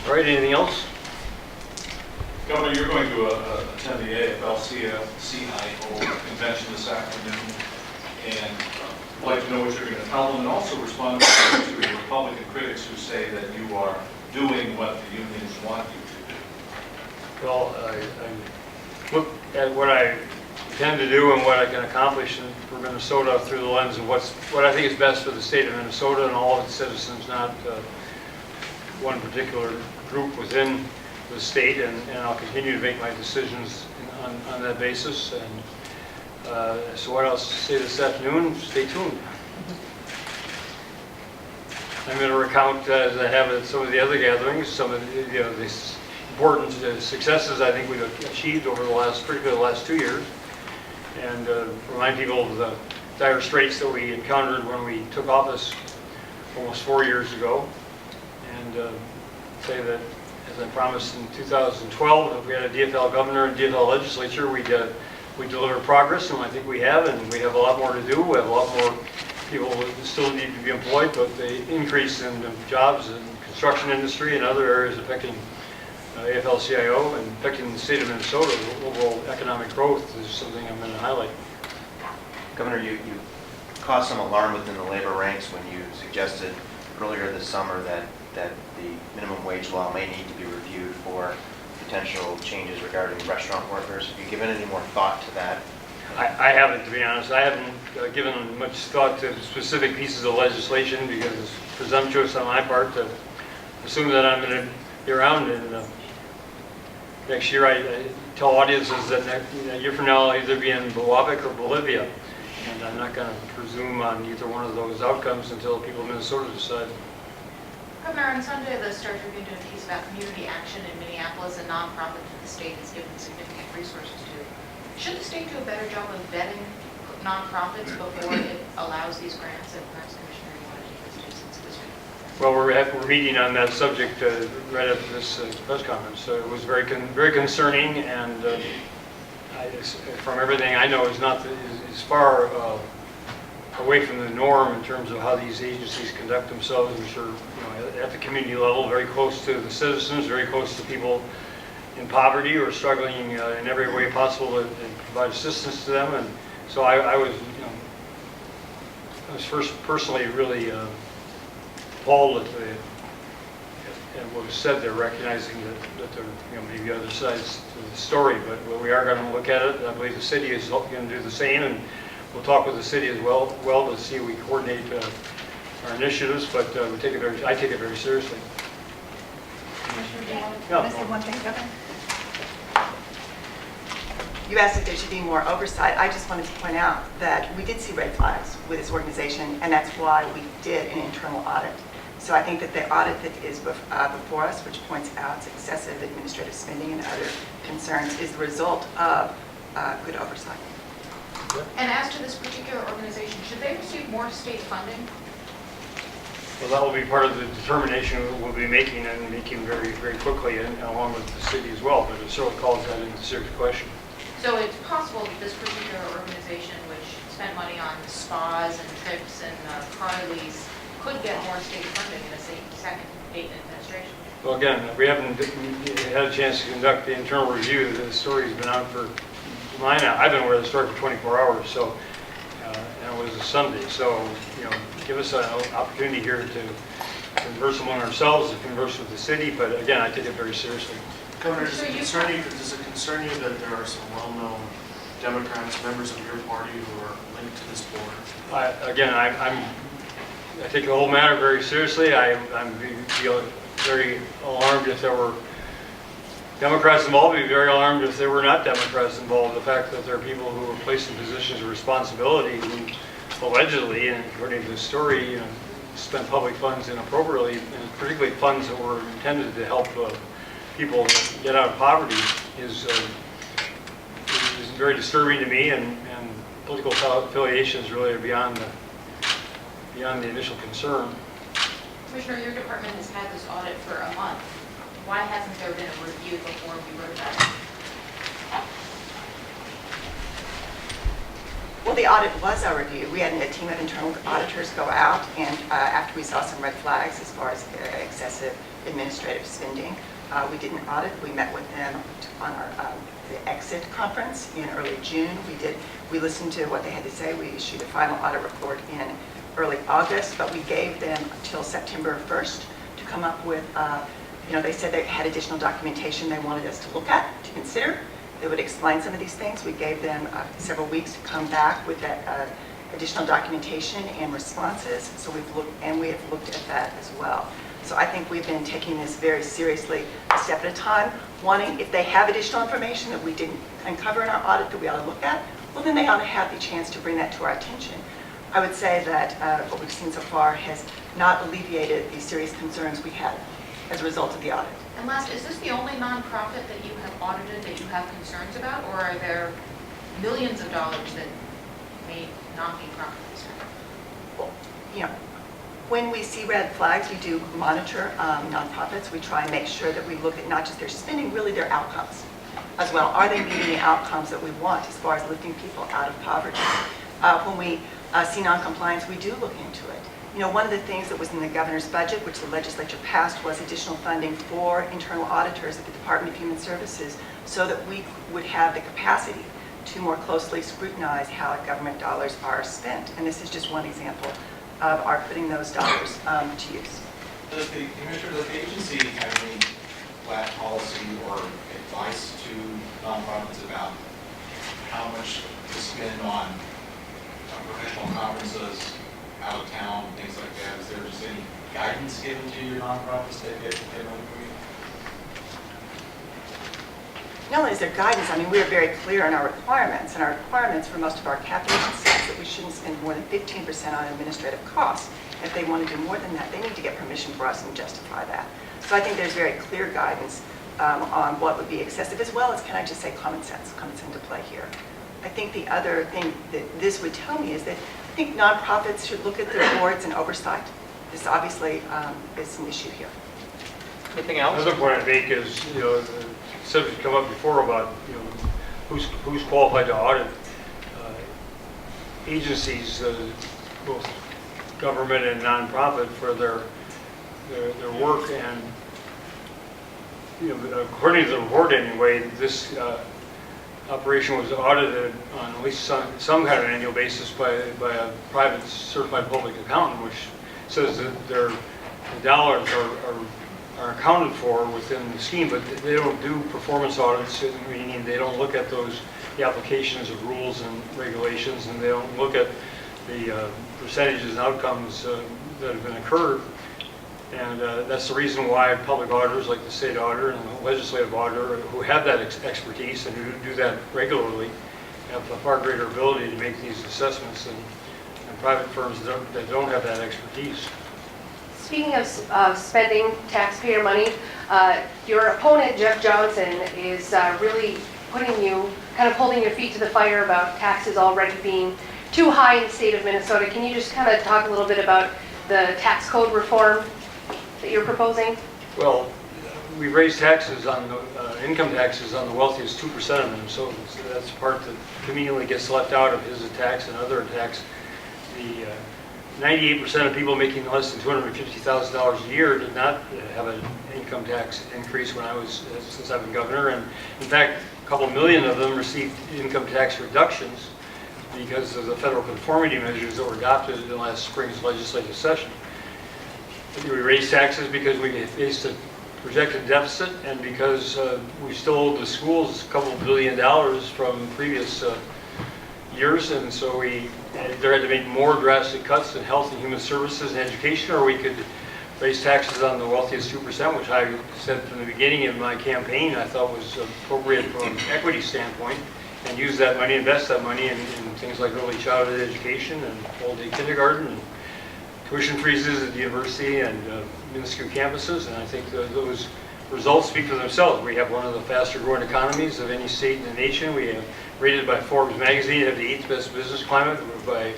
All right, anything else? Governor, you're going to attend the AFL-CIO convention this afternoon, and I'd like to know what you're going to tell them, and also respond to the Republican critics who say that you are doing what the unions want you to do. Well, I look at what I intend to do and what I can accomplish for Minnesota through the lens of what I think is best for the state of Minnesota and all of its citizens, not one particular group within the state, and I'll continue to make my decisions on that basis. And so what else to say this afternoon? Stay tuned. I'm going to recount, as I have at some of the other gatherings, some of the, the important successes I think we've achieved over particularly the last 2 years, and remind people of the dire straits that we encountered when we took office almost 4 years ago, and say that, as I promised in 2012, if we had a DFL governor and DFL legislature, we'd deliver progress, and I think we have, and we have a lot more to do. We have a lot more people who still need to be employed, but the increase in jobs in the construction industry and other areas affecting AFL-CIO and affecting the state of Minnesota, overall economic growth is something I'm going to highlight. Governor, you caused some alarm within the labor ranks when you suggested earlier this summer that the minimum wage law may need to be reviewed for potential changes regarding restaurant workers. Have you given any more thought to that? I haven't, to be honest. I haven't given much thought to specific pieces of legislation because it's presumptuous on my part to assume that I'm going to be around. And next year, I tell audiences that a year from now I'll either be in Boavic or Bolivia. And I'm not going to presume on either one of those outcomes until people in Minnesota decide. Governor, on Sunday, the Star Tribune did a piece about community action in Minneapolis, a nonprofit that the state has given significant resources to. Should the state do a better job of vetting nonprofits before it allows these grants? And perhaps, Commissioner, you want to take this too, since it was Well, we're meeting on that subject right after this press conference. So it was very concerning, and from everything I know, is far away from the norm in terms of how these agencies conduct themselves, which are at the community level, very close to the citizens, very close to people in poverty or struggling in every way possible to provide assistance to them. And so I was first personally really appalled at what was said there, recognizing that there may be other sides to the story, but we are going to look at it. I believe the city is going to do the same, and we'll talk with the city as well to see if we coordinate our initiatives, but I take it very seriously. Can I say one thing, Governor? You asked if there should be more oversight. I just wanted to point out that we did see red flags with this organization, and that's why we did an internal audit. So I think that the audit that is before us, which points out excessive administrative spending and other concerns, is the result of good oversight. And as to this particular organization, should they receive more state funding? Well, that will be part of the determination we'll be making, and making very, very quickly, and along with the city as well, but it certainly calls that into serious question. So it's possible that this particular organization, which spent money on spas and trips and car lease, could get more state funding in a second Dayton administration? Well, again, we haven't had a chance to conduct the internal review. The story's been out for I've been aware of the story for 24 hours, so and it was a Sunday. So, give us an opportunity here to converse among ourselves, to converse with the city. But again, I take it very seriously. Governor, does it concern you that there are some well-known Democrats, members of your party, who are linked to this board? I take the whole matter very seriously. I'm very alarmed if there were Democrats involved. I'd be very alarmed if there were not Democrats involved. The fact that there are people who were placed in positions of responsibility who allegedly, and according to the story, spent public funds inappropriately, and particularly funds that were intended to help people get out of poverty, is very disturbing to me, and political affiliations really are beyond the initial concern. Commissioner, your department has had this audit for a month. Why hasn't there been a review before we wrote about it? Well, the audit was our review. We had a team of internal auditors go out, and after we saw some red flags as far as excessive administrative spending. We did an audit. We met with them on our the exit conference in early June. We listened to what they had to say. We issued a final audit report in early August, but we gave them until September 1st to come up with, they said they had additional documentation they wanted us to look at, to consider. They would explain some of these things. We gave them several weeks to come back with that additional documentation and responses. So we have looked at that as well. So I think we've been taking this very seriously, a step at a time, wanting, if they have additional information that we didn't uncover in our audit that we ought to look at, well, then they ought to have the chance to bring that to our attention. I would say that what we've seen so far has not alleviated the serious concerns we had as a result of the audit. And last, is this the only nonprofit that you have audited that you have concerns about, or are there millions of dollars that may not be properly spent? Well, when we see red flags, we do monitor nonprofits. We try and make sure that we look at not just their spending, really their outcomes as well. Are they meeting the outcomes that we want as far as lifting people out of poverty? When we see noncompliance, we do look into it. One of the things that was in the governor's budget, which the legislature passed, was additional funding for internal auditors at the Department of Human Services so that we would have the capacity to more closely scrutinize how government dollars are spent. And this is just one example of our putting those dollars to use. Does the agency have any flat policy or advice to nonprofits about how much to spend on professional conferences, out of town, things like that? Is there just any guidance given to your nonprofits that get money from you? Not only is there guidance, we are very clear in our requirements, and our requirements for most of our capital agencies that we shouldn't spend more than 15% on administrative costs. If they want to do more than that, they need to get permission for us and justify that. So I think there's very clear guidance on what would be excessive, as well as, can I just say, common sense comes into play here. I think the other thing that this would tell me is that I think nonprofits should look at their boards and oversight. This obviously is an issue here. Anything else? Another point I'd make is, the subject come up before about, who's qualified to audit agencies, both government and nonprofit, for their work. And according to the report anyway, this operation was audited on at least some kind of annual basis by a private certified public accountant, which says that their dollars are accounted for within the scheme, but they don't do performance audits, meaning they don't look at the applications of rules and regulations, and they don't look at the percentages and outcomes that have been occurred. And that's the reason why public auditors like the state auditor and the legislative auditor, who have that expertise and who do that regularly, have a far greater ability to make these assessments than private firms that don't have that expertise. Speaking of spending taxpayer money, your opponent, Jeff Johnson, is really putting you, kind of holding your feet to the fire about taxes already being too high in the state of Minnesota. Can you just kind of talk a little bit about the tax code reform that you're proposing? Well, we raised taxes on the income taxes on the wealthiest 2% of them, so that's the part that conveniently gets left out of his tax and other attacks. The 98% of people making less than $250,000 a year did not have an income tax increase since I've been governor, and in fact, a couple million of them received income tax reductions because of the federal conformity measures that were adopted in last spring's legislative session. We raised taxes because we faced a projected deficit, and because we still owed the schools a couple $2 billion from previous years, and so we either had to make more drastic cuts in health and human services and education, or we could raise taxes on the wealthiest 2%, which I said from the beginning of my campaign I thought was appropriate from an equity standpoint, and use that money, invest that money in things like early childhood education and all-day kindergarten and tuition freezes at the university and minuscule campuses. And I think those results speak for themselves. We have one of the faster growing economies of any state in the nation. We have rated by Forbes magazine have the 8th best business climate by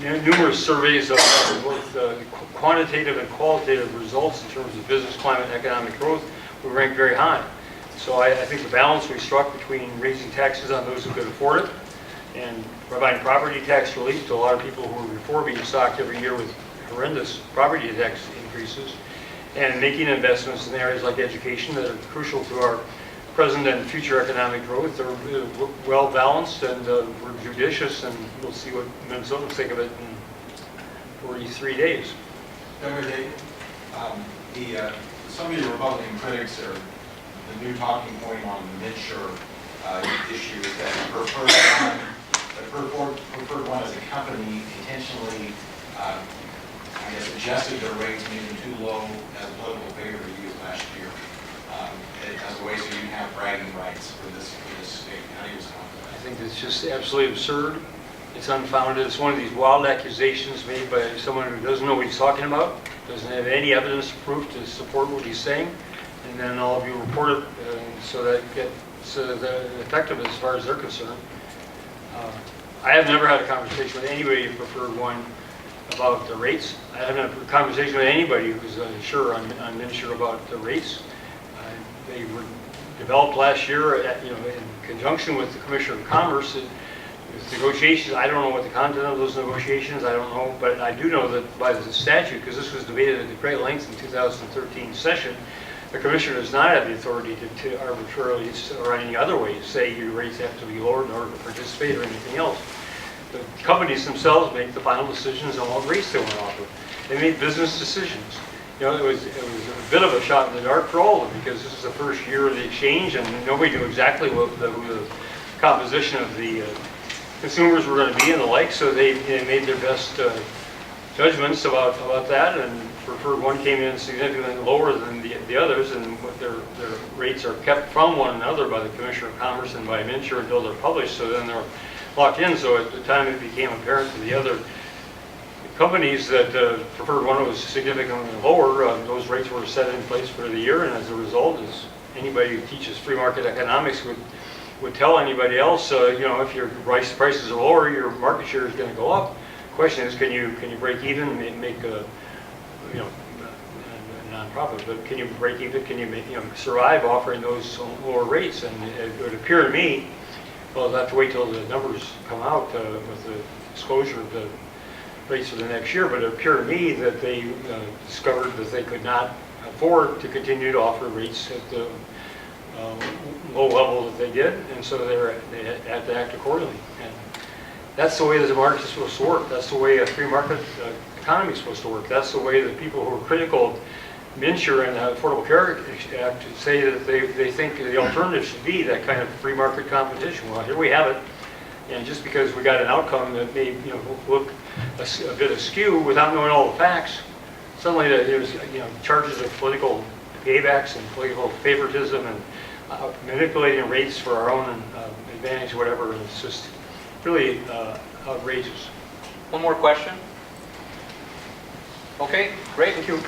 numerous surveys of both quantitative and qualitative results in terms of business climate and economic growth. We rank very high. So I think the balance we struck between raising taxes on those who could afford it and providing property tax relief to a lot of people who were before being socked every year with horrendous property tax increases, and making investments in areas like education that are crucial to our present and future economic growth. They're well balanced, and we're judicious, and we'll see what Minnesotans think of it in 43 days. Governor Dayton, some of your Republican critics are the new talking point on the mid-shore issue is that preferred one as a company intentionally, I guess, adjusted their rates, made them too low as a political favor to use last year, as a way so you can have bragging rights for this state. How do you respond to that? I think it's just absolutely absurd. It's unfounded. It's one of these wild accusations made by someone who doesn't know what he's talking about, doesn't have any evidence or proof to support what he's saying, and then all of you report it, so that gets effective as far as they're concerned. I have never had a conversation with anybody who preferred one about the rates. I haven't had a conversation with anybody who's unsure about the rates. They were developed last year, in conjunction with the Commissioner of Commerce. With negotiations, I don't know what the content of those negotiations, I don't know, but I do know that by the statute, because this was debated at great length in 2013 session, the Commissioner does not have the authority to arbitrarily or any other way say your rates have to be lowered in order to participate or anything else. The companies themselves make the final decisions on what rates they want to offer. They make business decisions. It was a bit of a shot in the dark for all of them, because this is the first year of the exchange, and nobody knew exactly what the composition of the consumers were going to be and the like, so they made their best judgments about that, and preferred one came in significantly lower than the others, and what their rates are kept from one another by the Commissioner of Commerce and by MNsure until they're published, so then they're locked in. So at the time it became apparent to the other companies that preferred one was significantly lower, those rates were set in place for the year, and as a result, as anybody who teaches free market economics would tell anybody else, if your prices are lower, your market share is going to go up. The question is, can you break even and make a non-profit, but can you break even? Can you survive offering those lower rates? And it would appear to me, well, I'll have to wait till the numbers come out with the disclosure of the rates for the next year, but it appeared to me that they discovered that they could not afford to continue to offer rates at the low level that they did, and so they had to act accordingly. And that's the way that the market is supposed to work. That's the way a free market economy is supposed to work. That's the way that people who are critical of MNsure and the Affordable Care Act say that they think the alternative should be that kind of free market competition. Well, here we have it, and just because we got an outcome that may look a bit askew without knowing all the facts, suddenly there's charges of political paybacks and political favoritism and manipulating rates for our own advantage, whatever. And it's just really outrageous. One more question? Okay, great. Thank you.